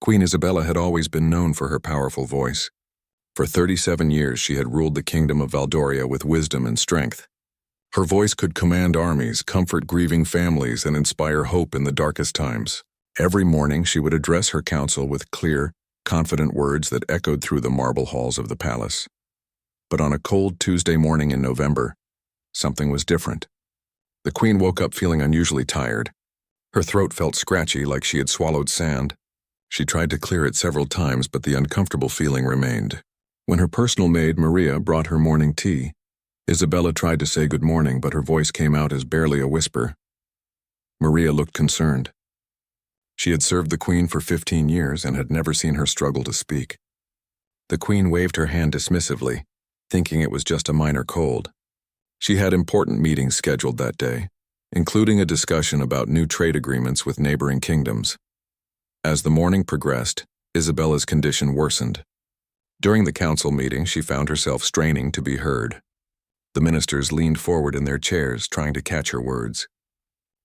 Queen Isabella had always been known for her powerful voice. For 37 years she had ruled the kingdom of Valdoria with wisdom and strength. Her voice could command armies, comfort grieving families, and inspire hope in the darkest times. Every morning she would address her council with clear, confident words that echoed through the marble halls of the palace. But on a cold Tuesday morning in November, something was different. The queen woke up feeling unusually tired. Her throat felt scratchy, like she had swallowed sand. She tried to clear it several times, but the uncomfortable feeling remained. When her personal maid, Maria, brought her morning tea, Isabella tried to say good morning, but her voice came out as barely a whisper. Maria looked concerned. She had served the queen for 15 years and had never seen her struggle to speak. The queen waved her hand dismissively, thinking it was just a minor cold. She had important meetings scheduled that day, including a discussion about new trade agreements with neighboring kingdoms. As the morning progressed, Isabella's condition worsened. During the council meeting, she found herself straining to be heard. The ministers leaned forward in their chairs, trying to catch her words.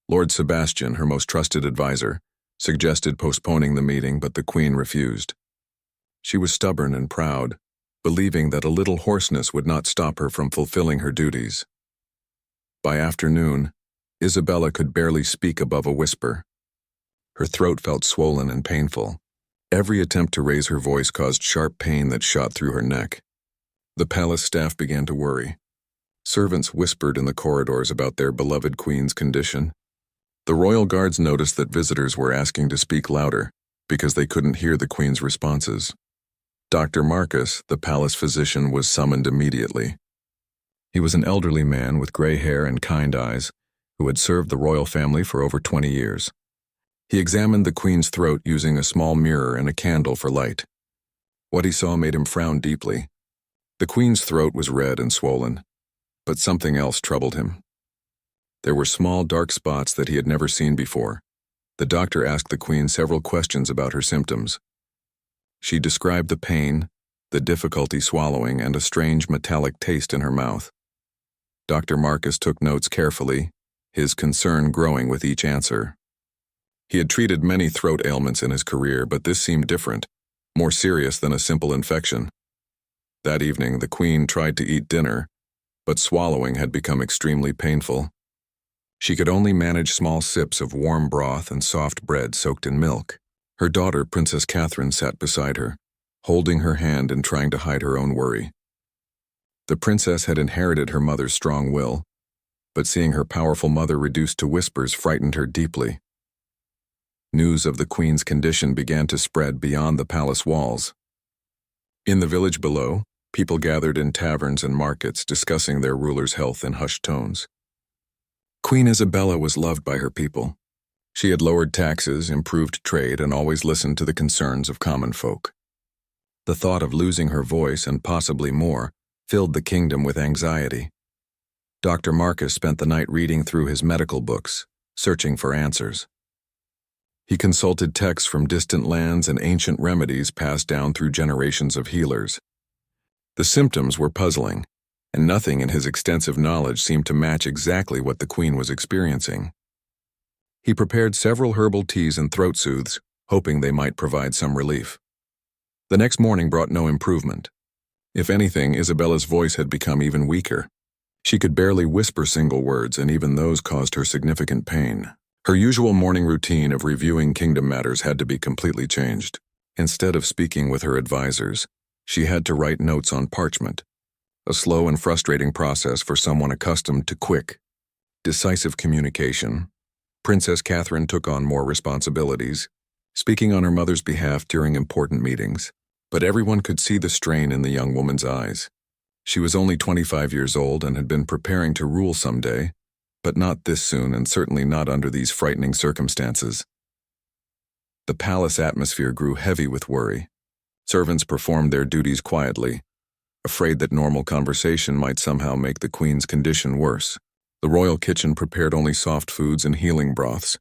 Lord Sebastian, her most trusted advisor, suggested postponing the meeting, but the queen refused. She was stubborn and proud, believing that a little hoarseness would not stop her from fulfilling her duties. By afternoon, Isabella could barely speak above a whisper. Her throat felt swollen and painful. Every attempt to raise her voice caused sharp pain that shot through her neck. The palace staff began to worry. Servants whispered in the corridors about their beloved queen's condition. The royal guards noticed that visitors were asking to speak louder because they couldn't hear the queen's responses. Dr. Marcus, the palace physician, was summoned immediately. He was an elderly man with gray hair and kind eyes who had served the royal family for over 20 years. He examined the queen's throat using a small mirror and a candle for light. What he saw made him frown deeply. The queen's throat was red and swollen, but something else troubled him. There were small dark spots that he had never seen before. The doctor asked the queen several questions about her symptoms. She described the pain, the difficulty swallowing, and a strange metallic taste in her mouth. Dr. Marcus took notes carefully, his concern growing with each answer. He had treated many throat ailments in his career, but this seemed different, more serious than a simple infection. That evening, the queen tried to eat dinner, but swallowing had become extremely painful. She could only manage small sips of warm broth and soft bread soaked in milk. Her daughter, Princess Catherine, sat beside her, holding her hand and trying to hide her own worry. The princess had inherited her mother's strong will, but seeing her powerful mother reduced to whispers frightened her deeply. News of the queen's condition began to spread beyond the palace walls. In the village below, people gathered in taverns and markets discussing their ruler's health in hushed tones. Queen Isabella was loved by her people. She had lowered taxes, improved trade, and always listened to the concerns of common folk. The thought of losing her voice and possibly more filled the kingdom with anxiety. Dr. Marcus spent the night reading through his medical books, searching for answers. He consulted texts from distant lands and ancient remedies passed down through generations of healers. The symptoms were puzzling, and nothing in his extensive knowledge seemed to match exactly what the queen was experiencing. He prepared several herbal teas and throat soothes, hoping they might provide some relief. The next morning brought no improvement. If anything, Isabella's voice had become even weaker. She could barely whisper single words, and even those caused her significant pain. Her usual morning routine of reviewing kingdom matters had to be completely changed. Instead of speaking with her advisors, she had to write notes on parchment, a slow and frustrating process for someone accustomed to quick, decisive communication. Princess Catherine took on more responsibilities, speaking on her mother's behalf during important meetings. But everyone could see the strain in the young woman's eyes. She was only 25 years old and had been preparing to rule someday, but not this soon, and certainly not under these frightening circumstances. The palace atmosphere grew heavy with worry. Servants performed their duties quietly, afraid that normal conversation might somehow make the queen's condition worse. The royal kitchen prepared only soft foods and healing broths.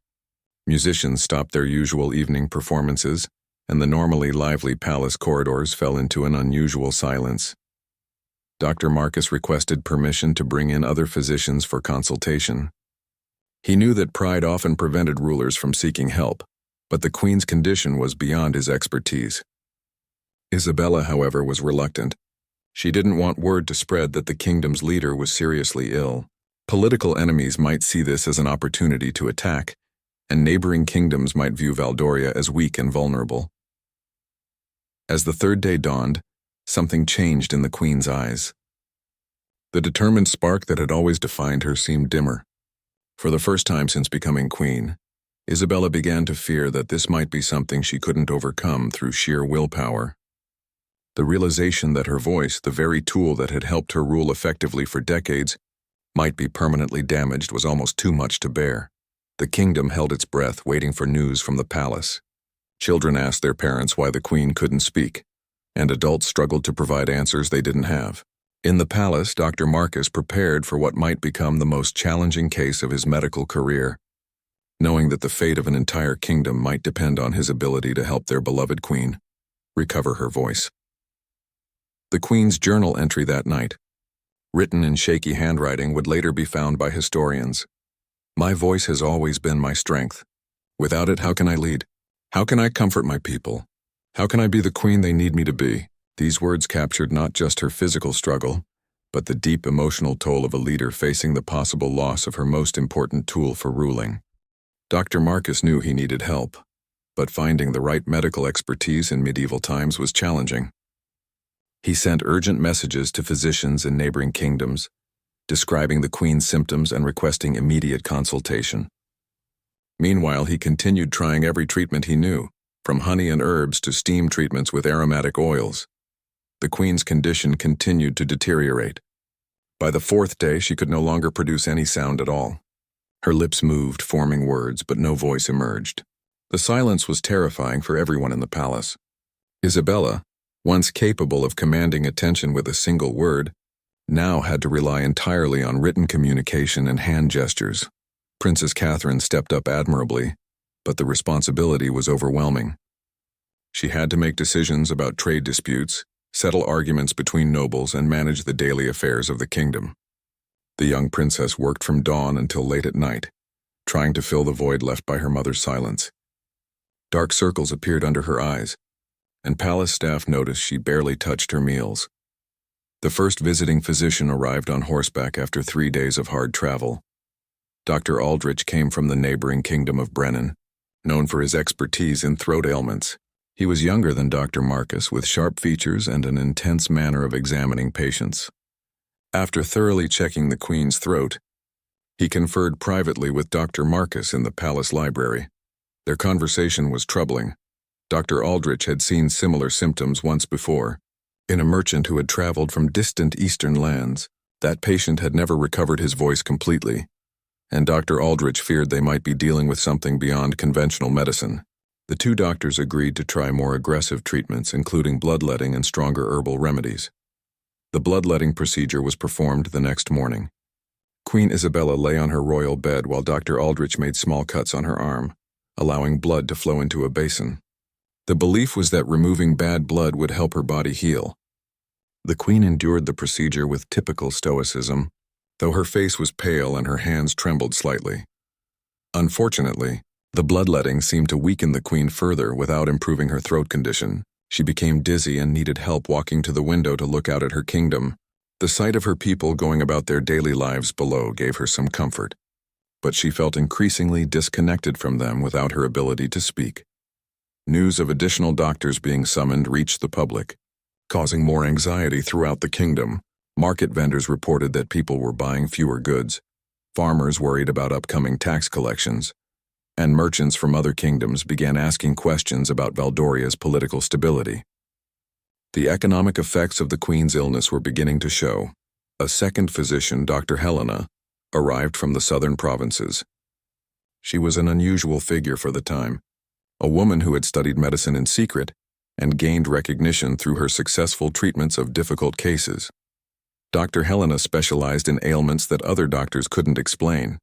Musicians stopped their usual evening performances, and the normally lively palace corridors fell into an unusual silence. Dr. Marcus requested permission to bring in other physicians for consultation. He knew that pride often prevented rulers from seeking help, But the Queen's condition was beyond his expertise. Isabella, however, was reluctant. She didn't want word to spread that the kingdom's leader was seriously ill. Political enemies might see this as an opportunity to attack, and neighboring kingdoms might view Valdoria as weak and vulnerable. As the third day dawned, something changed in the Queen's eyes. The determined spark that had always defined her seemed dimmer. For the first time since becoming queen, Isabella began to fear that this might be something she couldn't overcome through sheer willpower. The realization that her voice, the very tool that had helped her rule effectively for decades, might be permanently damaged was almost too much to bear. The kingdom held its breath, waiting for news from the palace. Children asked their parents why the Queen couldn't speak, and adults struggled to provide answers they didn't have. In the palace, Dr. Marcus prepared for what might become the most challenging case of his medical career, knowing that the fate of an entire kingdom might depend on his ability to help their beloved Queen recover her voice. The Queen's journal entry that night, written in shaky handwriting, would later be found by historians. "My voice has always been my strength. Without it, how can I lead? How can I comfort my people? How can I be the Queen they need me to be?" These words captured not just her physical struggle, but the deep emotional toll of a leader facing the possible loss of her most important tool for ruling. Dr. Marcus knew he needed help, but finding the right medical expertise in medieval times was challenging. He sent urgent messages to physicians in neighboring kingdoms, describing the Queen's symptoms and requesting immediate consultation. Meanwhile, he continued trying every treatment he knew, from honey and herbs to steam treatments with aromatic oils. The Queen's condition continued to deteriorate. By the fourth day, she could no longer produce any sound at all. Her lips moved, forming words, but no voice emerged. The silence was terrifying for everyone in the palace. Isabella, once capable of commanding attention with a single word, now had to rely entirely on written communication and hand gestures. Princess Catherine stepped up admirably, but the responsibility was overwhelming. She had to make decisions about trade disputes, settle arguments between nobles, and manage the daily affairs of the kingdom. The young princess worked from dawn until late at night, trying to fill the void left by her mother's silence. Dark circles appeared under her eyes, and palace staff noticed she barely touched her meals. The first visiting physician arrived on horseback after 3 days of hard travel. Dr. Aldrich came from the neighboring kingdom of Brennan, known for his expertise in throat ailments. He was younger than Dr. Marcus, with sharp features and an intense manner of examining patients. After thoroughly checking the Queen's throat, he conferred privately with Dr. Marcus in the palace library. Their conversation was troubling. Dr. Aldrich had seen similar symptoms once before, in a merchant who had traveled from distant eastern lands. That patient had never recovered his voice completely, and Dr. Aldrich feared they might be dealing with something beyond conventional medicine. The two doctors agreed to try more aggressive treatments, including bloodletting and stronger herbal remedies. The bloodletting procedure was performed the next morning. Queen Isabella lay on her royal bed while Dr. Aldrich made small cuts on her arm, allowing blood to flow into a basin. The belief was that removing bad blood would help her body heal. The Queen endured the procedure with typical stoicism, though her face was pale and her hands trembled slightly. Unfortunately, the bloodletting seemed to weaken the Queen further without improving her throat condition. She became dizzy and needed help walking to the window to look out at her kingdom. The sight of her people going about their daily lives below gave her some comfort, but she felt increasingly disconnected from them without her ability to speak. News of additional doctors being summoned reached the public, causing more anxiety throughout the kingdom. Market vendors reported that people were buying fewer goods, farmers worried about upcoming tax collections, and merchants from other kingdoms began asking questions about Valdoria's political stability. The economic effects of the Queen's illness were beginning to show. A second physician, Dr. Helena, arrived from the southern provinces. She was an unusual figure for the time, a woman who had studied medicine in secret and gained recognition through her successful treatments of difficult cases. Dr. Helena specialized in ailments that other doctors couldn't explain,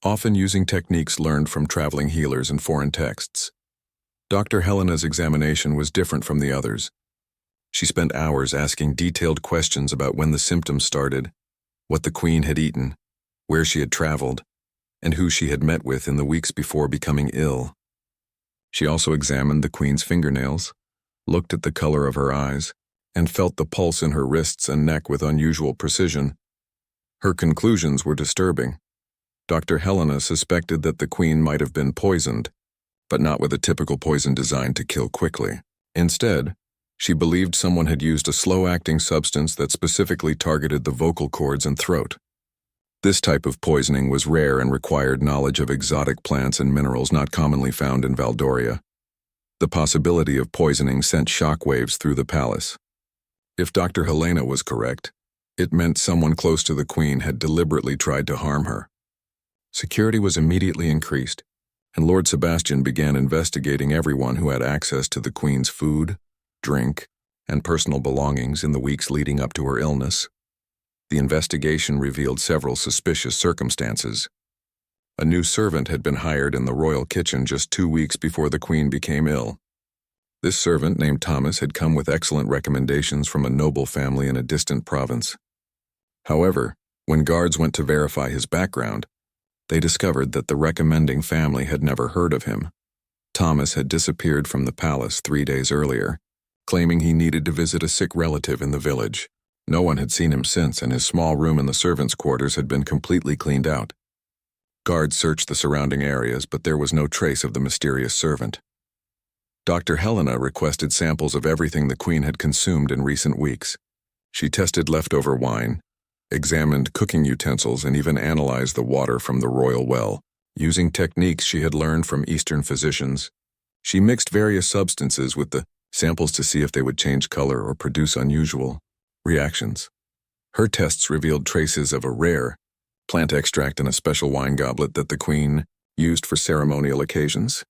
often using techniques learned from traveling healers and foreign texts. Dr. Helena's examination was different from the others. She spent hours asking detailed questions about when the symptoms started, what the Queen had eaten, where she had traveled, and who she had met with in the weeks before becoming ill. She also examined the queen's fingernails, looked at the color of her eyes, and felt the pulse in her wrists and neck with unusual precision. Her conclusions were disturbing. Dr. Helena suspected that the queen might have been poisoned, but not with a typical poison designed to kill quickly. Instead, she believed someone had used a slow-acting substance that specifically targeted the vocal cords and throat. This type of poisoning was rare and required knowledge of exotic plants and minerals not commonly found in Valdoria. The possibility of poisoning sent shockwaves through the palace. If Dr. Helena was correct, it meant someone close to the queen had deliberately tried to harm her. Security was immediately increased, and Lord Sebastian began investigating everyone who had access to the queen's food, drink, and personal belongings in the weeks leading up to her illness. The investigation revealed several suspicious circumstances. A new servant had been hired in the royal kitchen just 2 weeks before the queen became ill. This servant, named Thomas, had come with excellent recommendations from a noble family in a distant province. However, when guards went to verify his background, they discovered that the recommending family had never heard of him. Thomas had disappeared from the palace 3 days earlier, claiming he needed to visit a sick relative in the village. No one had seen him since, and his small room in the servants' quarters had been completely cleaned out. Guards searched the surrounding areas, but there was no trace of the mysterious servant. Dr. Helena requested samples of everything the queen had consumed in recent weeks. She tested leftover wine, examined cooking utensils, and even analyzed the water from the royal well. Using techniques she had learned from Eastern physicians, she mixed various substances with the samples to see if they would change color or produce unusual reactions. Her tests revealed traces of a rare plant extract in a special wine goblet that the queen used for ceremonial occasions.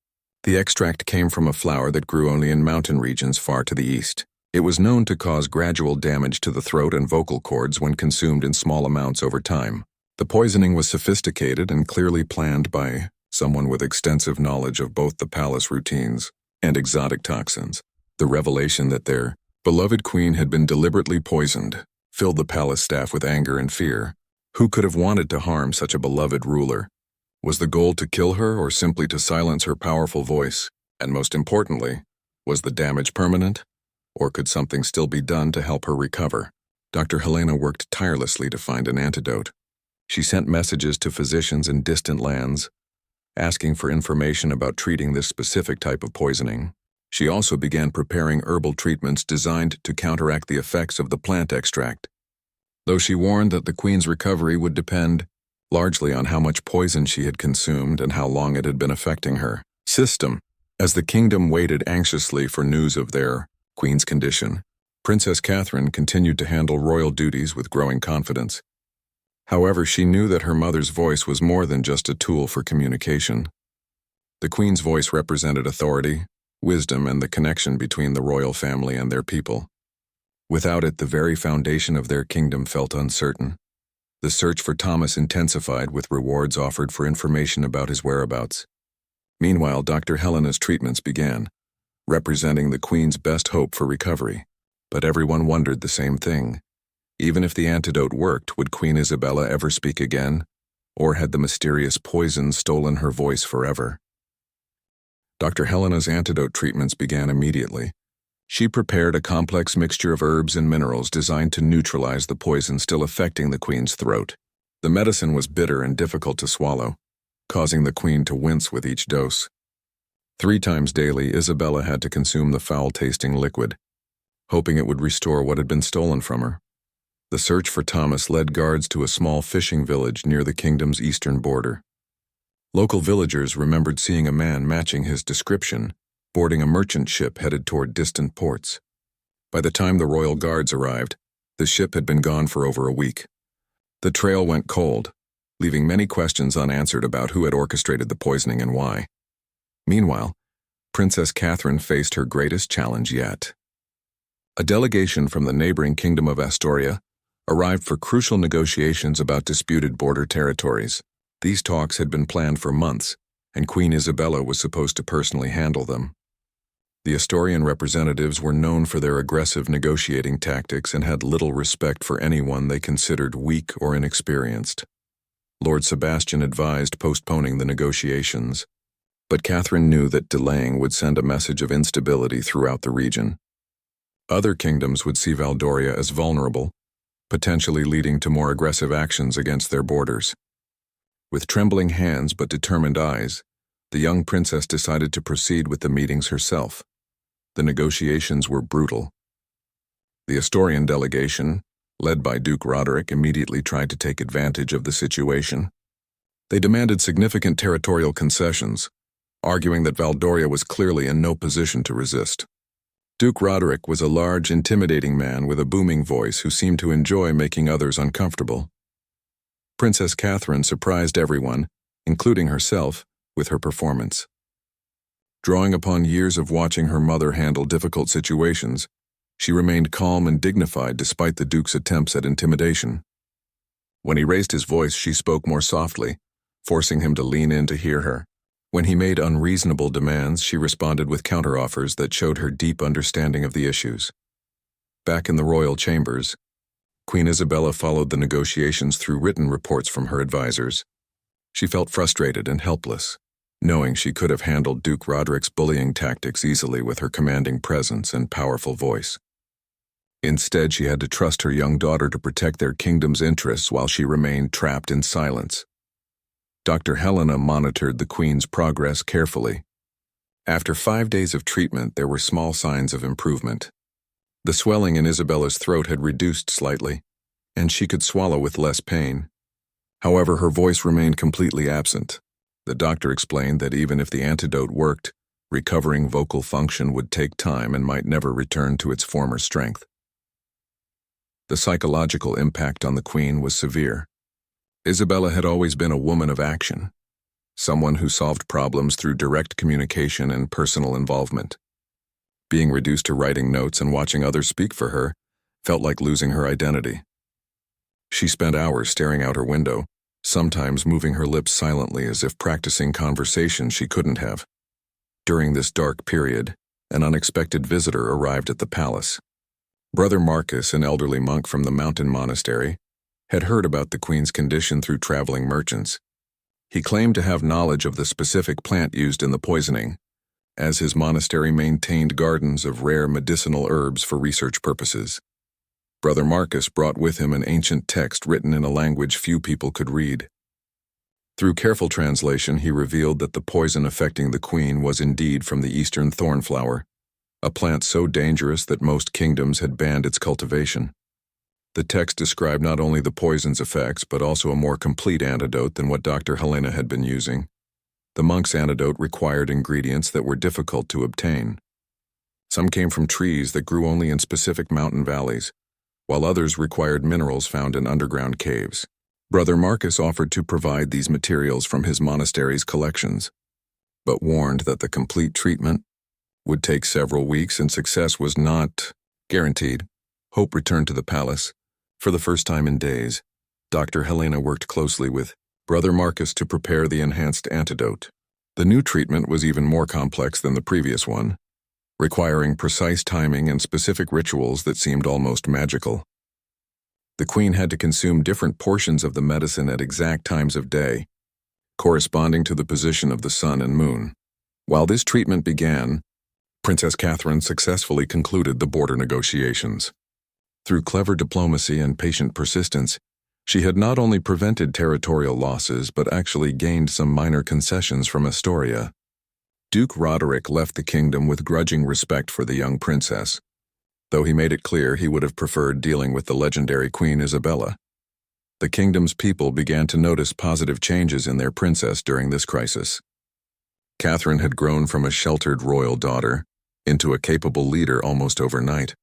The extract came from a flower that grew only in mountain regions far to the east. It was known to cause gradual damage to the throat and vocal cords when consumed in small amounts over time. The poisoning was sophisticated and clearly planned by someone with extensive knowledge of both the palace routines and exotic toxins. The revelation that their beloved queen had been deliberately poisoned filled the palace staff with anger and fear. Who could have wanted to harm such a beloved ruler? Was the goal to kill her or simply to silence her powerful voice? And most importantly, was the damage permanent? Or could something still be done to help her recover? Dr. Helena worked tirelessly to find an antidote. She sent messages to physicians in distant lands, asking for information about treating this specific type of poisoning. She also began preparing herbal treatments designed to counteract the effects of the plant extract, though she warned that the queen's recovery would depend largely on how much poison she had consumed and how long it had been affecting her system. As the kingdom waited anxiously for news of their queen's condition, Princess Catherine continued to handle royal duties with growing confidence. However, she knew that her mother's voice was more than just a tool for communication. The queen's voice represented authority, wisdom, and the connection between the royal family and their people. Without it, the very foundation of their kingdom felt uncertain. The search for Thomas intensified, with rewards offered for information about his whereabouts. Meanwhile, Dr. Helena's treatments began, representing the queen's best hope for recovery. But everyone wondered the same thing. Even if the antidote worked, would Queen Isabella ever speak again? Or had the mysterious poison stolen her voice forever? Dr. Helena's antidote treatments began immediately. She prepared a complex mixture of herbs and minerals designed to neutralize the poison still affecting the queen's throat. The medicine was bitter and difficult to swallow, causing the queen to wince with each dose. 3 times daily, Isabella had to consume the foul-tasting liquid, hoping it would restore what had been stolen from her. The search for Thomas led guards to a small fishing village near the kingdom's eastern border. Local villagers remembered seeing a man matching his description, boarding a merchant ship headed toward distant ports. By the time the royal guards arrived, the ship had been gone for over a week. The trail went cold, leaving many questions unanswered about who had orchestrated the poisoning and why. Meanwhile, Princess Catherine faced her greatest challenge yet. A delegation from the neighboring kingdom of Astoria arrived for crucial negotiations about disputed border territories. These talks had been planned for months, and Queen Isabella was supposed to personally handle them. The Astorian representatives were known for their aggressive negotiating tactics and had little respect for anyone they considered weak or inexperienced. Lord Sebastian advised postponing the negotiations, But Catherine knew that delaying would send a message of instability throughout the region. Other kingdoms would see Valdoria as vulnerable, potentially leading to more aggressive actions against their borders. With trembling hands but determined eyes, the young princess decided to proceed with the meetings herself. The negotiations were brutal. The Asturian delegation, led by Duke Roderick, immediately tried to take advantage of the situation. They demanded significant territorial concessions, arguing that Valdoria was clearly in no position to resist. Duke Roderick was a large, intimidating man with a booming voice who seemed to enjoy making others uncomfortable. Princess Catherine surprised everyone, including herself, with her performance. Drawing upon years of watching her mother handle difficult situations, she remained calm and dignified despite the Duke's attempts at intimidation. When he raised his voice, she spoke more softly, forcing him to lean in to hear her. When he made unreasonable demands, she responded with counteroffers that showed her deep understanding of the issues. Back in the royal chambers, Queen Isabella followed the negotiations through written reports from her advisors. She felt frustrated and helpless, knowing she could have handled Duke Roderick's bullying tactics easily with her commanding presence and powerful voice. Instead, she had to trust her young daughter to protect their kingdom's interests while she remained trapped in silence. Dr. Helena monitored the Queen's progress carefully. After 5 days of treatment, there were small signs of improvement. The swelling in Isabella's throat had reduced slightly, and she could swallow with less pain. However, her voice remained completely absent. The doctor explained that even if the antidote worked, recovering vocal function would take time and might never return to its former strength. The psychological impact on the Queen was severe. Isabella had always been a woman of action, someone who solved problems through direct communication and personal involvement. Being reduced to writing notes and watching others speak for her felt like losing her identity. She spent hours staring out her window, sometimes moving her lips silently as if practicing conversation she couldn't have. During this dark period, an unexpected visitor arrived at the palace. Brother Marcus, an elderly monk from the mountain monastery, had heard about the Queen's condition through traveling merchants. He claimed to have knowledge of the specific plant used in the poisoning, as his monastery maintained gardens of rare medicinal herbs for research purposes. Brother Marcus brought with him an ancient text written in a language few people could read. Through careful translation, he revealed that the poison affecting the Queen was indeed from the eastern thornflower, a plant so dangerous that most kingdoms had banned its cultivation. The text described not only the poison's effects, but also a more complete antidote than what Dr. Helena had been using. The monk's antidote required ingredients that were difficult to obtain. Some came from trees that grew only in specific mountain valleys, while others required minerals found in underground caves. Brother Marcus offered to provide these materials from his monastery's collections, but warned that the complete treatment would take several weeks and success was not guaranteed. Hope returned to the palace. For the first time in days, Dr. Helena worked closely with Brother Marcus to prepare the enhanced antidote. The new treatment was even more complex than the previous one, requiring precise timing and specific rituals that seemed almost magical. The Queen had to consume different portions of the medicine at exact times of day, corresponding to the position of the sun and moon. While this treatment began, Princess Catherine successfully concluded the border negotiations. Through clever diplomacy and patient persistence, she had not only prevented territorial losses but actually gained some minor concessions from Astoria. Duke Roderick left the kingdom with grudging respect for the young princess, though he made it clear he would have preferred dealing with the legendary Queen Isabella. The kingdom's people began to notice positive changes in their princess during this crisis. Catherine had grown from a sheltered royal daughter into a capable leader almost overnight.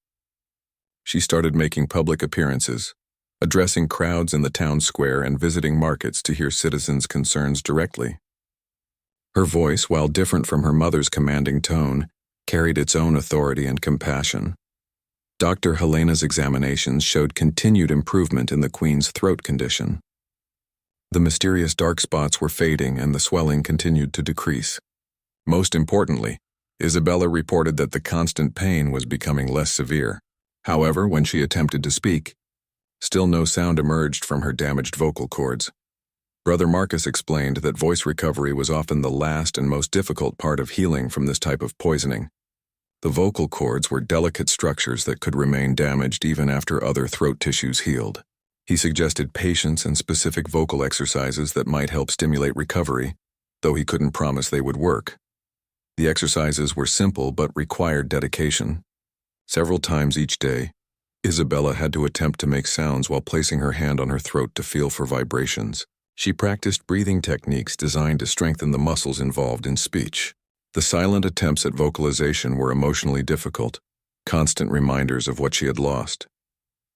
She started making public appearances, addressing crowds in the town square and visiting markets to hear citizens' concerns directly. Her voice, while different from her mother's commanding tone, carried its own authority and compassion. Dr. Helena's examinations showed continued improvement in the Queen's throat condition. The mysterious dark spots were fading and the swelling continued to decrease. Most importantly, Isabella reported that the constant pain was becoming less severe. However, when she attempted to speak, still no sound emerged from her damaged vocal cords. Brother Marcus explained that voice recovery was often the last and most difficult part of healing from this type of poisoning. The vocal cords were delicate structures that could remain damaged even after other throat tissues healed. He suggested patience and specific vocal exercises that might help stimulate recovery, though he couldn't promise they would work. The exercises were simple but required dedication. Several times each day, Isabella had to attempt to make sounds while placing her hand on her throat to feel for vibrations. She practiced breathing techniques designed to strengthen the muscles involved in speech. The silent attempts at vocalization were emotionally difficult, constant reminders of what she had lost.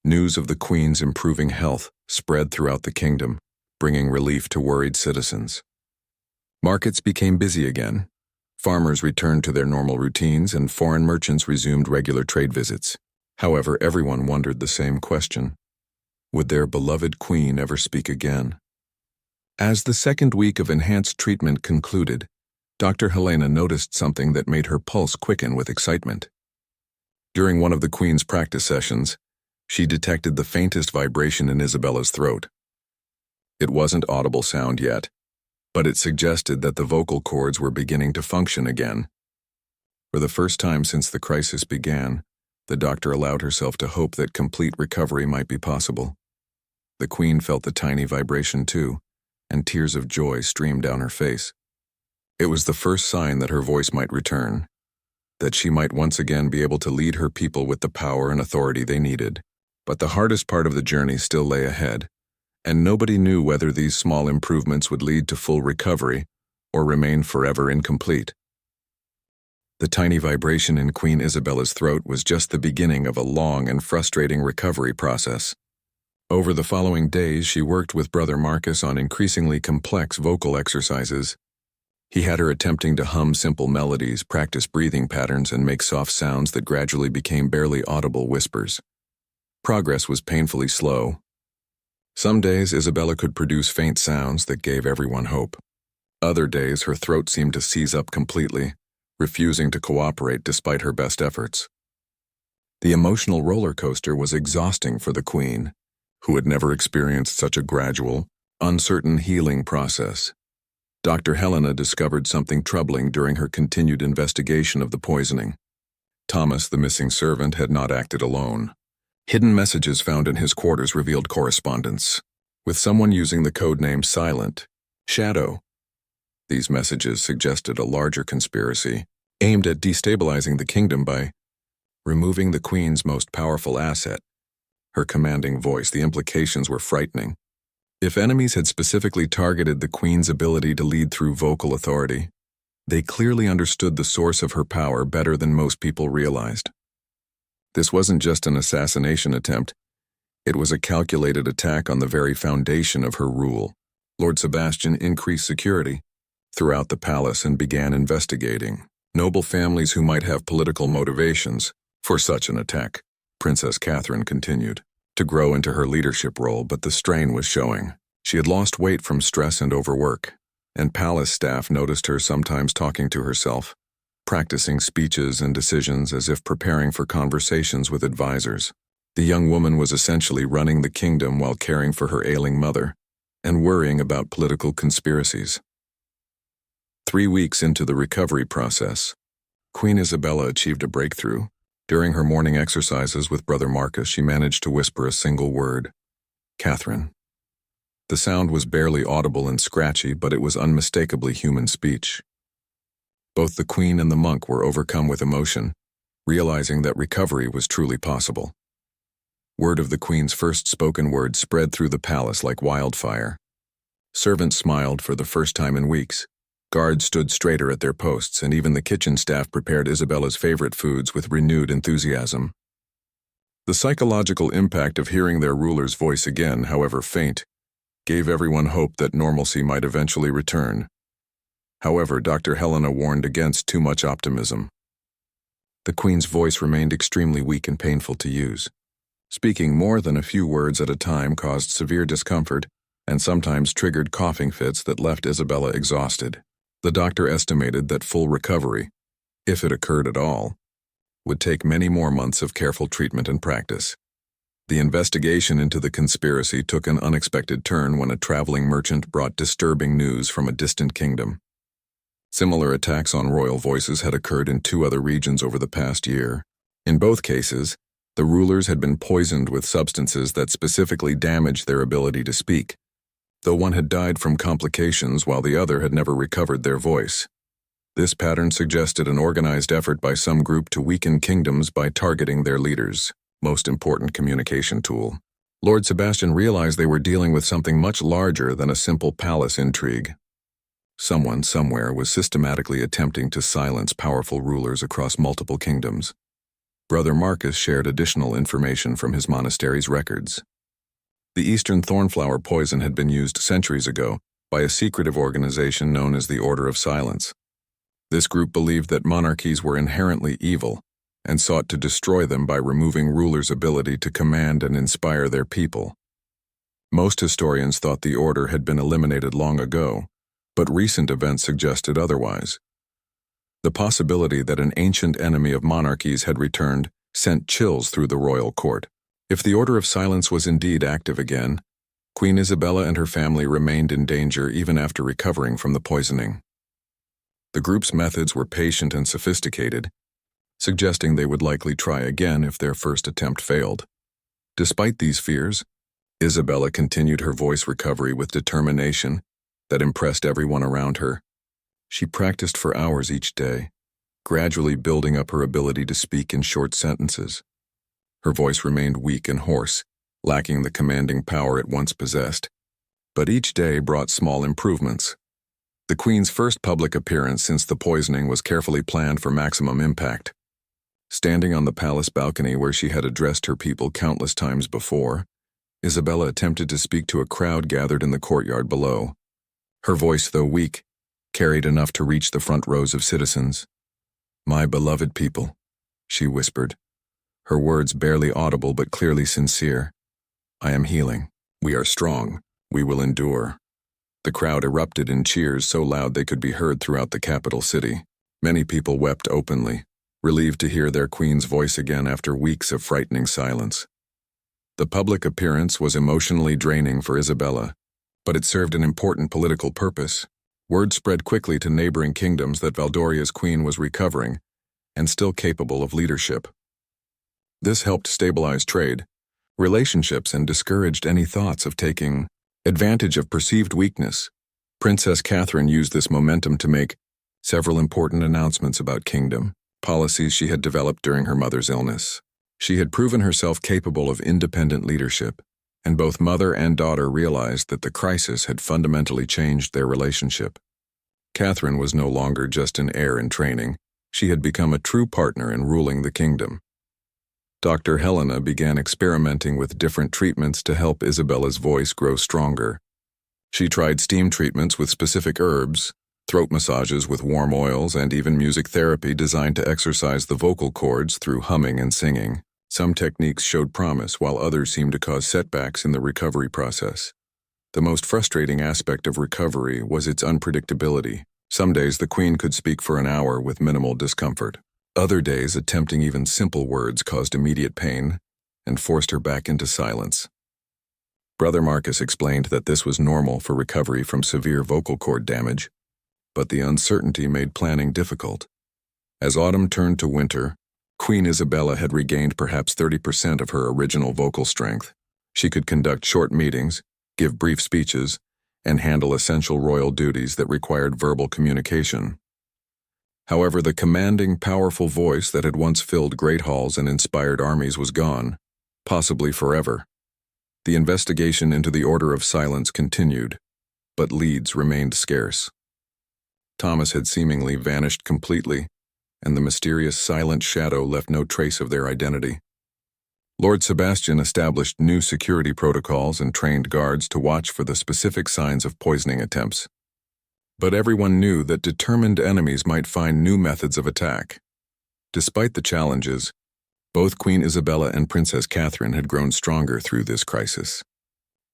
News of the Queen's improving health spread throughout the kingdom, bringing relief to worried citizens. Markets became busy again. Farmers returned to their normal routines and foreign merchants resumed regular trade visits. However, everyone wondered the same question. Would their beloved Queen ever speak again? As the second week of enhanced treatment concluded, Dr. Helena noticed something that made her pulse quicken with excitement. During one of the Queen's practice sessions, she detected the faintest vibration in Isabella's throat. It wasn't audible sound yet, but it suggested that the vocal cords were beginning to function again. For the first time since the crisis began, the doctor allowed herself to hope that complete recovery might be possible. The Queen felt the tiny vibration too, and tears of joy streamed down her face. It was the first sign that her voice might return, that she might once again be able to lead her people with the power and authority they needed. But the hardest part of the journey still lay ahead, and nobody knew whether these small improvements would lead to full recovery or remain forever incomplete. The tiny vibration in Queen Isabella's throat was just the beginning of a long and frustrating recovery process. Over the following days, she worked with Brother Marcus on increasingly complex vocal exercises. He had her attempting to hum simple melodies, practice breathing patterns, and make soft sounds that gradually became barely audible whispers. Progress was painfully slow. Some days, Isabella could produce faint sounds that gave everyone hope. Other days, her throat seemed to seize up completely, refusing to cooperate despite her best efforts. The emotional roller coaster was exhausting for the Queen, who had never experienced such a gradual, uncertain healing process. Dr. Helena discovered something troubling during her continued investigation of the poisoning. Thomas, the missing servant, had not acted alone. Hidden messages found in his quarters revealed correspondence, with someone using the codename Silent, Shadow. These messages suggested a larger conspiracy, aimed at destabilizing the kingdom by removing the Queen's most powerful asset, her commanding voice. The implications were frightening. If enemies had specifically targeted the Queen's ability to lead through vocal authority, they clearly understood the source of her power better than most people realized. This wasn't just an assassination attempt, it was a calculated attack on the very foundation of her rule. Lord Sebastian increased security throughout the palace and began investigating noble families who might have political motivations for such an attack. Princess Catherine continued to grow into her leadership role, but the strain was showing. She had lost weight from stress and overwork, and palace staff noticed her sometimes talking to herself, practicing speeches and decisions as if preparing for conversations with advisors. The young woman was essentially running the kingdom while caring for her ailing mother and worrying about political conspiracies. 3 weeks into the recovery process, Queen Isabella achieved a breakthrough. During her morning exercises with Brother Marcus, she managed to whisper a single word, "Catherine." The sound was barely audible and scratchy, but it was unmistakably human speech. Both the Queen and the monk were overcome with emotion, realizing that recovery was truly possible. Word of the Queen's first spoken word spread through the palace like wildfire. Servants smiled for the first time in weeks. Guards stood straighter at their posts, and even the kitchen staff prepared Isabella's favorite foods with renewed enthusiasm. The psychological impact of hearing their ruler's voice again, however faint, gave everyone hope that normalcy might eventually return. However, Dr. Helena warned against too much optimism. The Queen's voice remained extremely weak and painful to use. Speaking more than a few words at a time caused severe discomfort and sometimes triggered coughing fits that left Isabella exhausted. The doctor estimated that full recovery, if it occurred at all, would take many more months of careful treatment and practice. The investigation into the conspiracy took an unexpected turn when a traveling merchant brought disturbing news from a distant kingdom. Similar attacks on royal voices had occurred in 2 other regions over the past year. In both cases, the rulers had been poisoned with substances that specifically damaged their ability to speak, though one had died from complications while the other had never recovered their voice. This pattern suggested an organized effort by some group to weaken kingdoms by targeting their leaders' most important communication tool. Lord Sebastian realized they were dealing with something much larger than a simple palace intrigue. Someone somewhere was systematically attempting to silence powerful rulers across multiple kingdoms. Brother Marcus shared additional information from his monastery's records. The Eastern Thornflower poison had been used centuries ago by a secretive organization known as the Order of Silence. This group believed that monarchies were inherently evil and sought to destroy them by removing rulers' ability to command and inspire their people. Most historians thought the order had been eliminated long ago, but recent events suggested otherwise. The possibility that an ancient enemy of monarchies had returned sent chills through the royal court. If the Order of Silence was indeed active again, Queen Isabella and her family remained in danger even after recovering from the poisoning. The group's methods were patient and sophisticated, suggesting they would likely try again if their first attempt failed. Despite these fears, Isabella continued her voice recovery with determination that impressed everyone around her. She practiced for hours each day, gradually building up her ability to speak in short sentences. Her voice remained weak and hoarse, lacking the commanding power it once possessed, but each day brought small improvements. The Queen's first public appearance since the poisoning was carefully planned for maximum impact. Standing on the palace balcony where she had addressed her people countless times before, Isabella attempted to speak to a crowd gathered in the courtyard below. Her voice, though weak, carried enough to reach the front rows of citizens. "My beloved people," she whispered, her words barely audible but clearly sincere. "I am healing. We are strong. We will endure." The crowd erupted in cheers so loud they could be heard throughout the capital city. Many people wept openly, relieved to hear their queen's voice again after weeks of frightening silence. The public appearance was emotionally draining for Isabella, but it served an important political purpose. Word spread quickly to neighboring kingdoms that Valdoria's queen was recovering and still capable of leadership. This helped stabilize trade, relationships, and discouraged any thoughts of taking advantage of perceived weakness. Princess Catherine used this momentum to make several important announcements about kingdom policies she had developed during her mother's illness. She had proven herself capable of independent leadership, and both mother and daughter realized that the crisis had fundamentally changed their relationship. Catherine was no longer just an heir in training. She had become a true partner in ruling the kingdom. Dr. Helena began experimenting with different treatments to help Isabella's voice grow stronger. She tried steam treatments with specific herbs, throat massages with warm oils, and even music therapy designed to exercise the vocal cords through humming and singing. Some techniques showed promise, while others seemed to cause setbacks in the recovery process. The most frustrating aspect of recovery was its unpredictability. Some days the queen could speak for an hour with minimal discomfort. Other days, attempting even simple words caused immediate pain and forced her back into silence. Brother Marcus explained that this was normal for recovery from severe vocal cord damage, but the uncertainty made planning difficult. As autumn turned to winter, Queen Isabella had regained perhaps 30% of her original vocal strength. She could conduct short meetings, give brief speeches, and handle essential royal duties that required verbal communication. However, the commanding, powerful voice that had once filled great halls and inspired armies was gone, possibly forever. The investigation into the Order of Silence continued, but leads remained scarce. Thomas had seemingly vanished completely, and the mysterious silent shadow left no trace of their identity. Lord Sebastian established new security protocols and trained guards to watch for the specific signs of poisoning attempts. But everyone knew that determined enemies might find new methods of attack. Despite the challenges, both Queen Isabella and Princess Catherine had grown stronger through this crisis.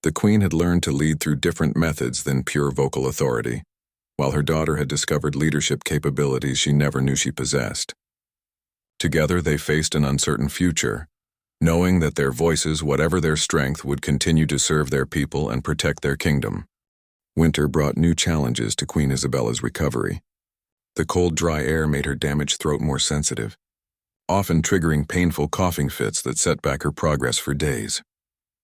The Queen had learned to lead through different methods than pure vocal authority, while her daughter had discovered leadership capabilities she never knew she possessed. Together they faced an uncertain future, knowing that their voices, whatever their strength, would continue to serve their people and protect their kingdom. Winter brought new challenges to Queen Isabella's recovery. The cold, dry air made her damaged throat more sensitive, often triggering painful coughing fits that set back her progress for days.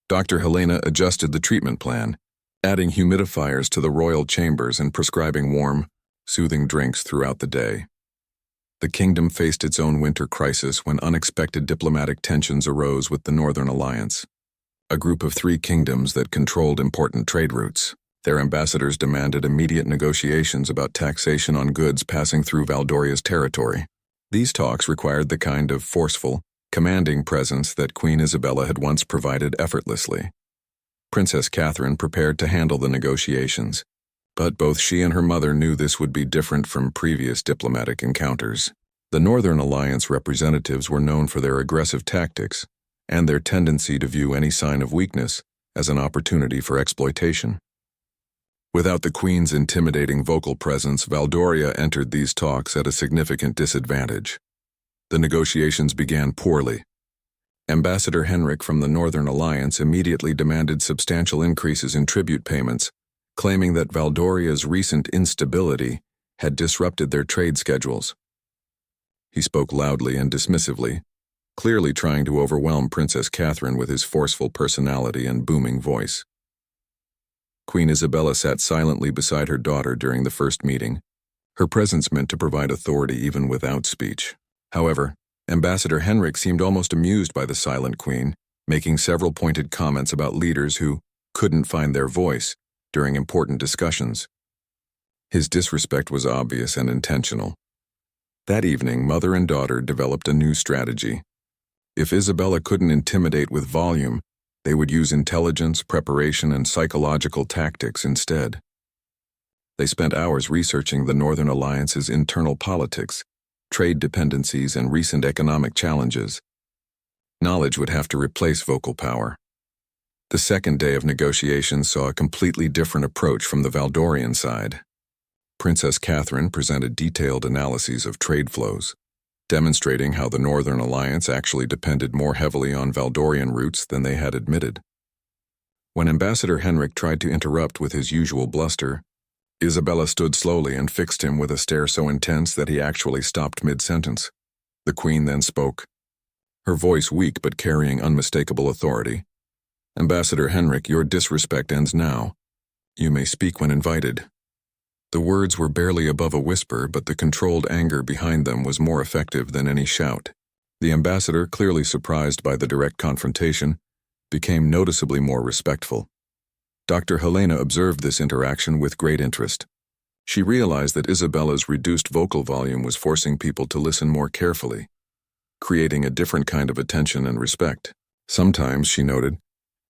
Dr. Helena adjusted the treatment plan, adding humidifiers to the royal chambers and prescribing warm, soothing drinks throughout the day. The kingdom faced its own winter crisis when unexpected diplomatic tensions arose with the Northern Alliance, a group of 3 kingdoms that controlled important trade routes. Their ambassadors demanded immediate negotiations about taxation on goods passing through Valdoria's territory. These talks required the kind of forceful, commanding presence that Queen Isabella had once provided effortlessly. Princess Catherine prepared to handle the negotiations, but both she and her mother knew this would be different from previous diplomatic encounters. The Northern Alliance representatives were known for their aggressive tactics and their tendency to view any sign of weakness as an opportunity for exploitation. Without the Queen's intimidating vocal presence, Valdoria entered these talks at a significant disadvantage. The negotiations began poorly. Ambassador Henrik from the Northern Alliance immediately demanded substantial increases in tribute payments, claiming that Valdoria's recent instability had disrupted their trade schedules. He spoke loudly and dismissively, clearly trying to overwhelm Princess Catherine with his forceful personality and booming voice. Queen Isabella sat silently beside her daughter during the first meeting. Her presence meant to provide authority even without speech. However, Ambassador Henrik seemed almost amused by the silent queen, making several pointed comments about leaders who couldn't find their voice during important discussions. His disrespect was obvious and intentional. That evening, mother and daughter developed a new strategy. If Isabella couldn't intimidate with volume, they would use intelligence, preparation, and psychological tactics instead. They spent hours researching the Northern Alliance's internal politics, trade dependencies, and recent economic challenges. Knowledge would have to replace vocal power. The second day of negotiations saw a completely different approach from the Valdorian side. Princess Catherine presented detailed analyses of trade flows, demonstrating how the Northern Alliance actually depended more heavily on Valdorian routes than they had admitted. When Ambassador Henrik tried to interrupt with his usual bluster, Isabella stood slowly and fixed him with a stare so intense that he actually stopped mid-sentence. The Queen then spoke, her voice weak but carrying unmistakable authority. "Ambassador Henrik, your disrespect ends now. You may speak when invited." The words were barely above a whisper, but the controlled anger behind them was more effective than any shout. The ambassador, clearly surprised by the direct confrontation, became noticeably more respectful. Dr. Helena observed this interaction with great interest. She realized that Isabella's reduced vocal volume was forcing people to listen more carefully, creating a different kind of attention and respect. Sometimes, she noted,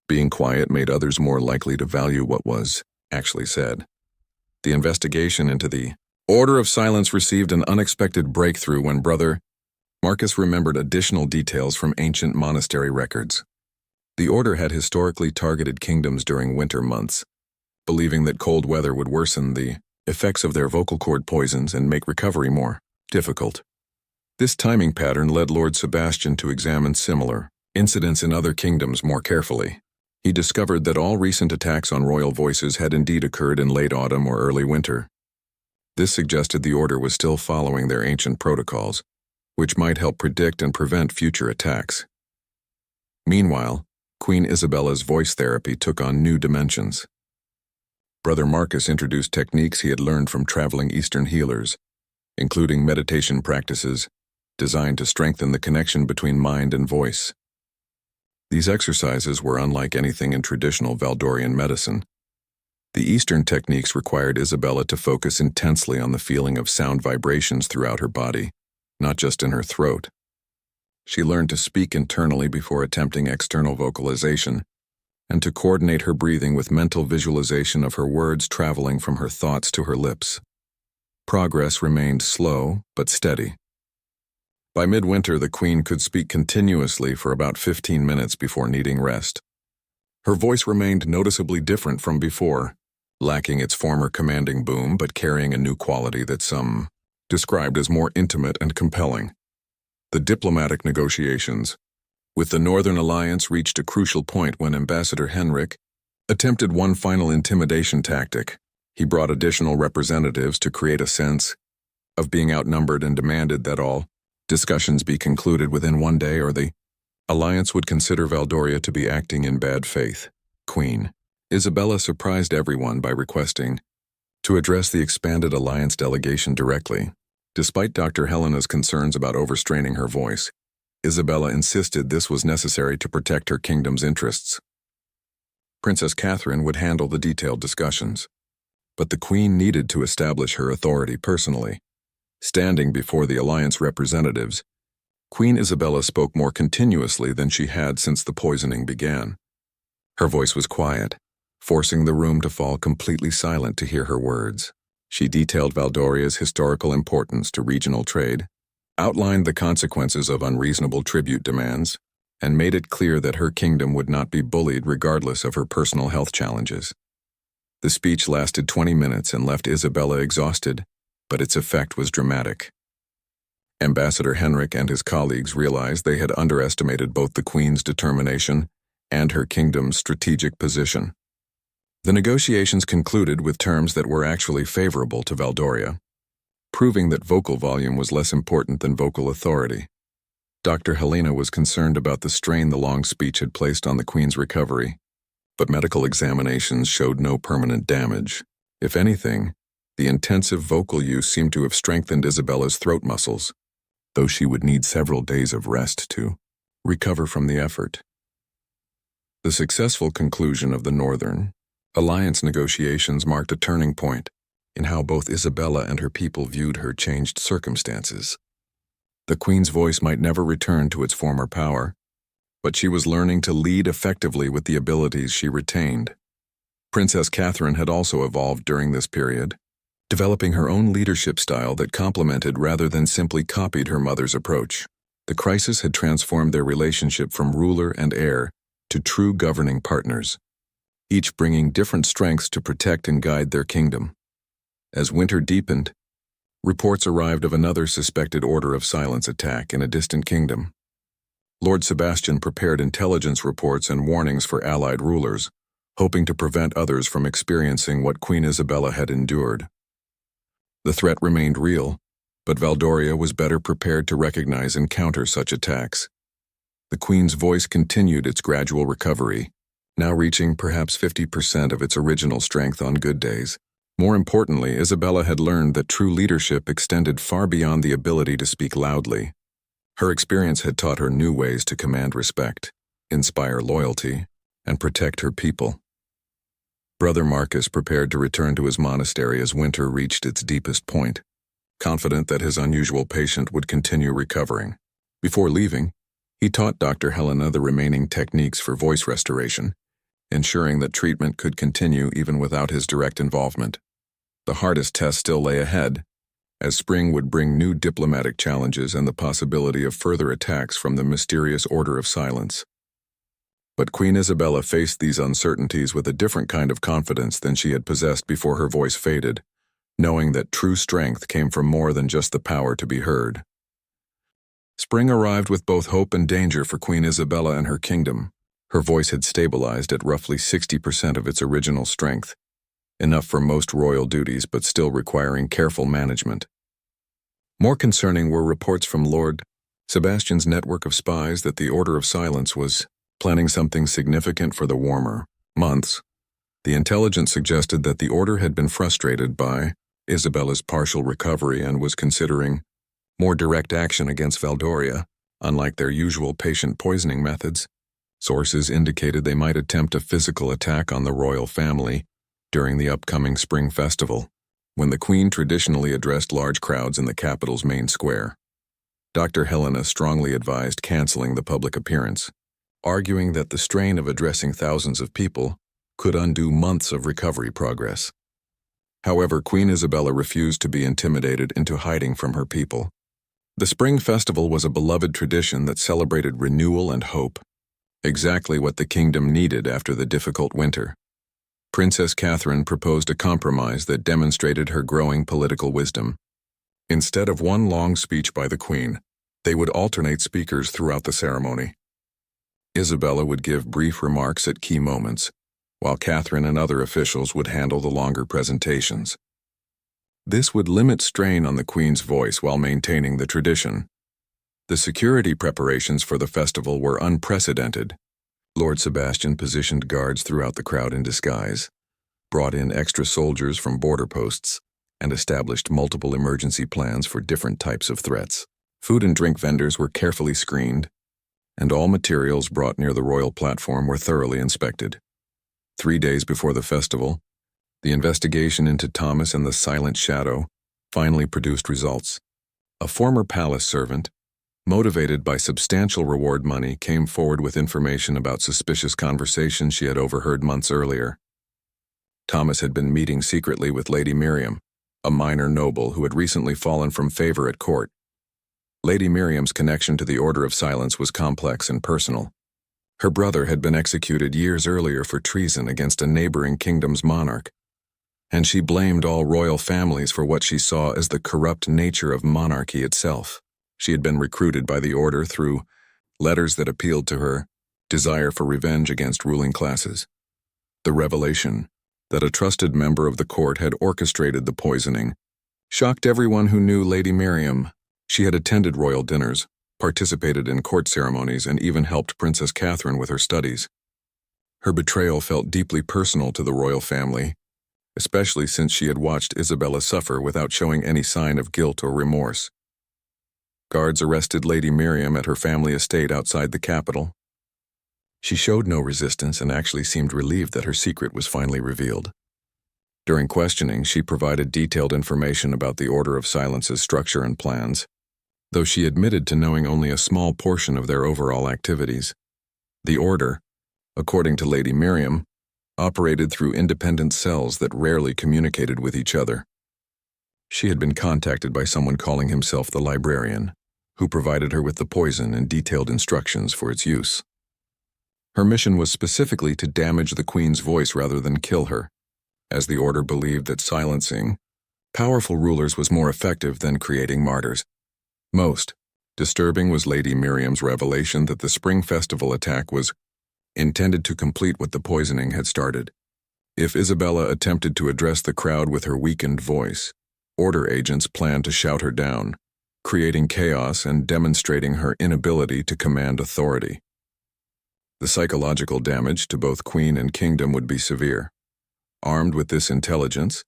being quiet made others more likely to value what was actually said. The investigation into the Order of Silence received an unexpected breakthrough when Brother Marcus remembered additional details from ancient monastery records. The order had historically targeted kingdoms during winter months, believing that cold weather would worsen the effects of their vocal cord poisons and make recovery more difficult. This timing pattern led Lord Sebastian to examine similar incidents in other kingdoms more carefully. He discovered that all recent attacks on royal voices had indeed occurred in late autumn or early winter. This suggested the order was still following their ancient protocols, which might help predict and prevent future attacks. Meanwhile, Queen Isabella's voice therapy took on new dimensions. Brother Marcus introduced techniques he had learned from traveling Eastern healers, including meditation practices designed to strengthen the connection between mind and voice. These exercises were unlike anything in traditional Valdorian medicine. The Eastern techniques required Isabella to focus intensely on the feeling of sound vibrations throughout her body, not just in her throat. She learned to speak internally before attempting external vocalization, and to coordinate her breathing with mental visualization of her words traveling from her thoughts to her lips. Progress remained slow but steady. By midwinter, the Queen could speak continuously for about 15 minutes before needing rest. Her voice remained noticeably different from before, lacking its former commanding boom but carrying a new quality that some described as more intimate and compelling. The diplomatic negotiations, With the Northern Alliance reached a crucial point when Ambassador Henrik attempted one final intimidation tactic. He brought additional representatives to create a sense of being outnumbered and demanded that all discussions be concluded within one day or the alliance would consider Valdoria to be acting in bad faith. Queen Isabella surprised everyone by requesting to address the expanded alliance delegation directly. Despite Dr. Helena's concerns about overstraining her voice, Isabella insisted this was necessary to protect her kingdom's interests. Princess Catherine would handle the detailed discussions, but the Queen needed to establish her authority personally. Standing before the alliance representatives, Queen Isabella spoke more continuously than she had since the poisoning began. Her voice was quiet, forcing the room to fall completely silent to hear her words. She detailed Valdoria's historical importance to regional trade, outlined the consequences of unreasonable tribute demands, and made it clear that her kingdom would not be bullied regardless of her personal health challenges. The speech lasted 20 minutes and left Isabella exhausted, but its effect was dramatic. Ambassador Henrik and his colleagues realized they had underestimated both the Queen's determination and her kingdom's strategic position. The negotiations concluded with terms that were actually favorable to Valdoria, proving that vocal volume was less important than vocal authority. Dr. Helena was concerned about the strain the long speech had placed on the Queen's recovery, but medical examinations showed no permanent damage. If anything, the intensive vocal use seemed to have strengthened Isabella's throat muscles, though she would need several days of rest to recover from the effort. The successful conclusion of the Northern Alliance negotiations marked a turning point in how both Isabella and her people viewed her changed circumstances. The Queen's voice might never return to its former power, but she was learning to lead effectively with the abilities she retained. Princess Catherine had also evolved during this period, developing her own leadership style that complemented rather than simply copied her mother's approach. The crisis had transformed their relationship from ruler and heir to true governing partners, each bringing different strengths to protect and guide their kingdom. As winter deepened, reports arrived of another suspected order of silence attack in a distant kingdom. Lord Sebastian prepared intelligence reports and warnings for allied rulers, hoping to prevent others from experiencing what Queen Isabella had endured. The threat remained real, but Valdoria was better prepared to recognize and counter such attacks. The Queen's voice continued its gradual recovery, now reaching perhaps 50% of its original strength on good days. More importantly, Isabella had learned that true leadership extended far beyond the ability to speak loudly. Her experience had taught her new ways to command respect, inspire loyalty, and protect her people. Brother Marcus prepared to return to his monastery as winter reached its deepest point, confident that his unusual patient would continue recovering. Before leaving, he taught Dr. Helena the remaining techniques for voice restoration, ensuring that treatment could continue even without his direct involvement. The hardest test still lay ahead, as spring would bring new diplomatic challenges and the possibility of further attacks from the mysterious Order of Silence. But Queen Isabella faced these uncertainties with a different kind of confidence than she had possessed before her voice faded, knowing that true strength came from more than just the power to be heard. Spring arrived with both hope and danger for Queen Isabella and her kingdom. Her voice had stabilized at roughly 60% of its original strength, enough for most royal duties but still requiring careful management. More concerning were reports from Lord Sebastian's network of spies that the Order of Silence was planning something significant for the warmer months. The intelligence suggested that the Order had been frustrated by Isabella's partial recovery and was considering more direct action against Valdoria, unlike their usual patient poisoning methods. Sources indicated they might attempt a physical attack on the royal family during the upcoming spring festival, when the Queen traditionally addressed large crowds in the capital's main square. Dr. Helena strongly advised canceling the public appearance, arguing that the strain of addressing thousands of people could undo months of recovery progress. However, Queen Isabella refused to be intimidated into hiding from her people. The spring festival was a beloved tradition that celebrated renewal and hope, exactly what the kingdom needed after the difficult winter. Princess Catherine proposed a compromise that demonstrated her growing political wisdom. Instead of one long speech by the Queen, they would alternate speakers throughout the ceremony. Isabella would give brief remarks at key moments, while Catherine and other officials would handle the longer presentations. This would limit strain on the Queen's voice while maintaining the tradition. The security preparations for the festival were unprecedented. Lord Sebastian positioned guards throughout the crowd in disguise, brought in extra soldiers from border posts, and established multiple emergency plans for different types of threats. Food and drink vendors were carefully screened, and all materials brought near the royal platform were thoroughly inspected. 3 days before the festival, the investigation into Thomas and the Silent Shadow finally produced results. A former palace servant, motivated by substantial reward money, came forward with information about suspicious conversations she had overheard months earlier. Thomas had been meeting secretly with Lady Miriam, a minor noble who had recently fallen from favor at court. Lady Miriam's connection to the Order of Silence was complex and personal. Her brother had been executed years earlier for treason against a neighboring kingdom's monarch, and she blamed all royal families for what she saw as the corrupt nature of monarchy itself. She had been recruited by the order through letters that appealed to her desire for revenge against ruling classes. The revelation that a trusted member of the court had orchestrated the poisoning shocked everyone who knew Lady Miriam. She had attended royal dinners, participated in court ceremonies, and even helped Princess Catherine with her studies. Her betrayal felt deeply personal to the royal family, especially since she had watched Isabella suffer without showing any sign of guilt or remorse. Guards arrested Lady Miriam at her family estate outside the capital. She showed no resistance and actually seemed relieved that her secret was finally revealed. During questioning, she provided detailed information about the Order of Silence's structure and plans, though she admitted to knowing only a small portion of their overall activities. The Order, according to Lady Miriam, operated through independent cells that rarely communicated with each other. She had been contacted by someone calling himself the librarian, who provided her with the poison and detailed instructions for its use. Her mission was specifically to damage the Queen's voice rather than kill her, as the Order believed that silencing powerful rulers was more effective than creating martyrs. Most disturbing was Lady Miriam's revelation that the Spring Festival attack was intended to complete what the poisoning had started. If Isabella attempted to address the crowd with her weakened voice, Order agents planned to shout her down, creating chaos and demonstrating her inability to command authority. The psychological damage to both Queen and kingdom would be severe. Armed with this intelligence,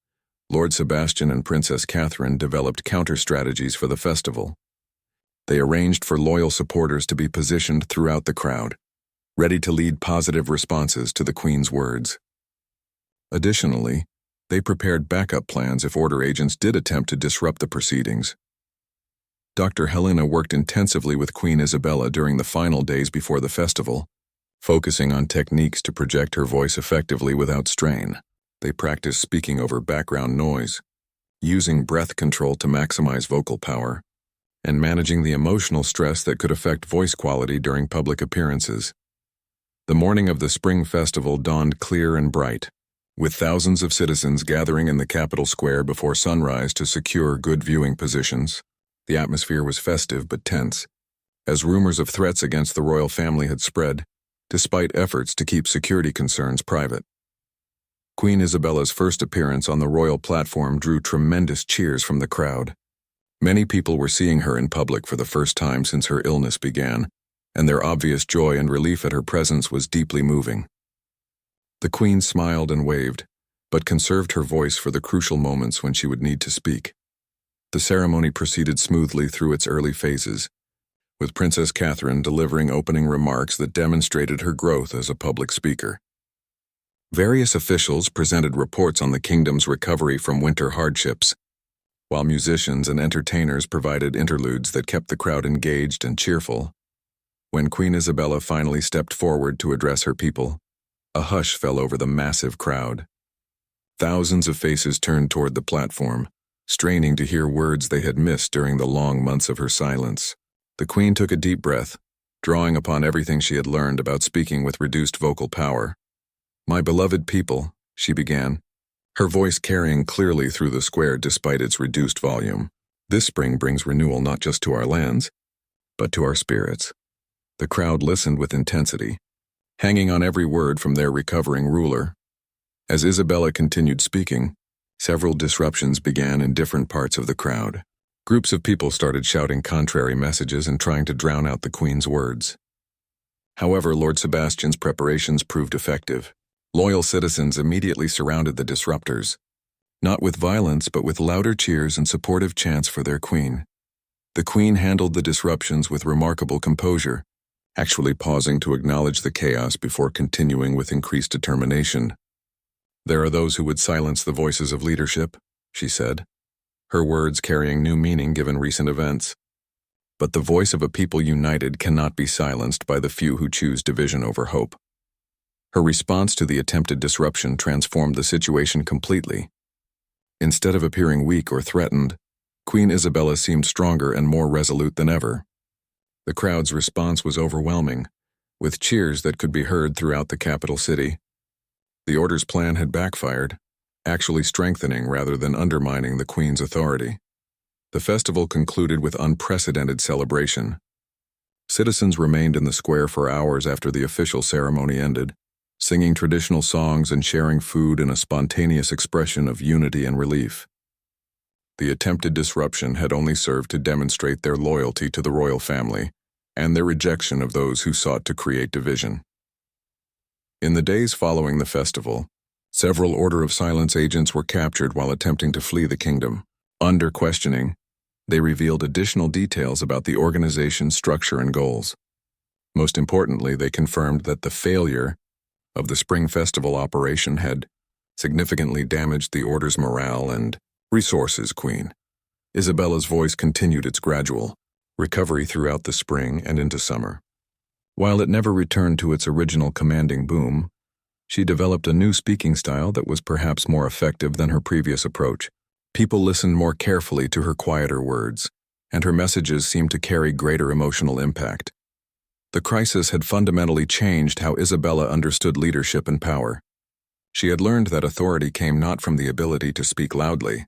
Lord Sebastian and Princess Catherine developed counter-strategies for the festival. They arranged for loyal supporters to be positioned throughout the crowd, ready to lead positive responses to the Queen's words. Additionally, they prepared backup plans if Order agents did attempt to disrupt the proceedings. Dr. Helena worked intensively with Queen Isabella during the final days before the festival, focusing on techniques to project her voice effectively without strain. They practiced speaking over background noise, using breath control to maximize vocal power, and managing the emotional stress that could affect voice quality during public appearances. The morning of the Spring Festival dawned clear and bright, with thousands of citizens gathering in the Capitol Square before sunrise to secure good viewing positions. The atmosphere was festive but tense, as rumors of threats against the royal family had spread, despite efforts to keep security concerns private. Queen Isabella's first appearance on the royal platform drew tremendous cheers from the crowd. Many people were seeing her in public for the first time since her illness began, and their obvious joy and relief at her presence was deeply moving. The Queen smiled and waved, but conserved her voice for the crucial moments when she would need to speak. The ceremony proceeded smoothly through its early phases, with Princess Catherine delivering opening remarks that demonstrated her growth as a public speaker. Various officials presented reports on the kingdom's recovery from winter hardships, while musicians and entertainers provided interludes that kept the crowd engaged and cheerful. When Queen Isabella finally stepped forward to address her people, a hush fell over the massive crowd. Thousands of faces turned toward the platform, straining to hear words they had missed during the long months of her silence. The Queen took a deep breath, drawing upon everything she had learned about speaking with reduced vocal power. "My beloved people," she began, her voice carrying clearly through the square despite its reduced volume. "This spring brings renewal not just to our lands, but to our spirits. The crowd listened with intensity, hanging on every word from their recovering ruler. As Isabella continued speaking, several disruptions began in different parts of the crowd. Groups of people started shouting contrary messages and trying to drown out the Queen's words. However, Lord Sebastian's preparations proved effective. Loyal citizens immediately surrounded the disruptors, not with violence but with louder cheers and supportive chants for their queen. The Queen handled the disruptions with remarkable composure, actually pausing to acknowledge the chaos before continuing with increased determination. "There are those who would silence the voices of leadership," she said, her words carrying new meaning given recent events. "But the voice of a people united cannot be silenced by the few who choose division over hope." Her response to the attempted disruption transformed the situation completely. Instead of appearing weak or threatened, Queen Isabella seemed stronger and more resolute than ever. The crowd's response was overwhelming, with cheers that could be heard throughout the capital city. The order's plan had backfired, actually strengthening rather than undermining the Queen's authority. The festival concluded with unprecedented celebration. Citizens remained in the square for hours after the official ceremony ended, singing traditional songs and sharing food in a spontaneous expression of unity and relief. The attempted disruption had only served to demonstrate their loyalty to the royal family and their rejection of those who sought to create division. In the days following the festival, several Order of Silence agents were captured while attempting to flee the kingdom. Under questioning, they revealed additional details about the organization's structure and goals. Most importantly, they confirmed that the failure of the Spring Festival operation had significantly damaged the Order's morale and resources. Queen Isabella's voice continued its gradual recovery throughout the spring and into summer. While it never returned to its original commanding boom, she developed a new speaking style that was perhaps more effective than her previous approach. People listened more carefully to her quieter words, and her messages seemed to carry greater emotional impact. The crisis had fundamentally changed how Isabella understood leadership and power. She had learned that authority came not from the ability to speak loudly,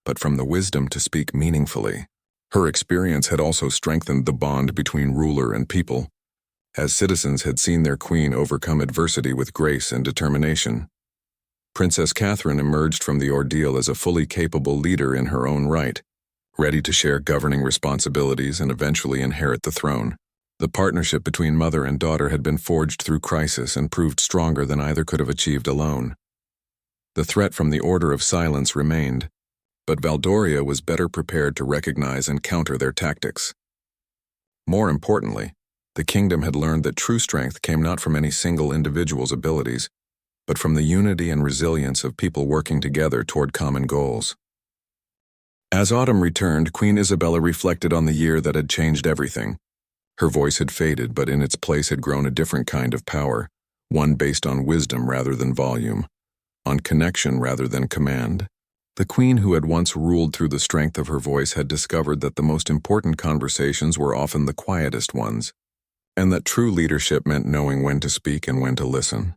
but from the wisdom to speak meaningfully. Her experience had also strengthened the bond between ruler and people, as citizens had seen their queen overcome adversity with grace and determination. Princess Catherine emerged from the ordeal as a fully capable leader in her own right, ready to share governing responsibilities and eventually inherit the throne. The partnership between mother and daughter had been forged through crisis and proved stronger than either could have achieved alone. The threat from the Order of Silence remained, but Valdoria was better prepared to recognize and counter their tactics. More importantly, the kingdom had learned that true strength came not from any single individual's abilities, but from the unity and resilience of people working together toward common goals. As autumn returned, Queen Isabella reflected on the year that had changed everything. Her voice had faded, but in its place had grown a different kind of power, one based on wisdom rather than volume, on connection rather than command. The queen who had once ruled through the strength of her voice had discovered that the most important conversations were often the quietest ones, and that true leadership meant knowing when to speak and when to listen.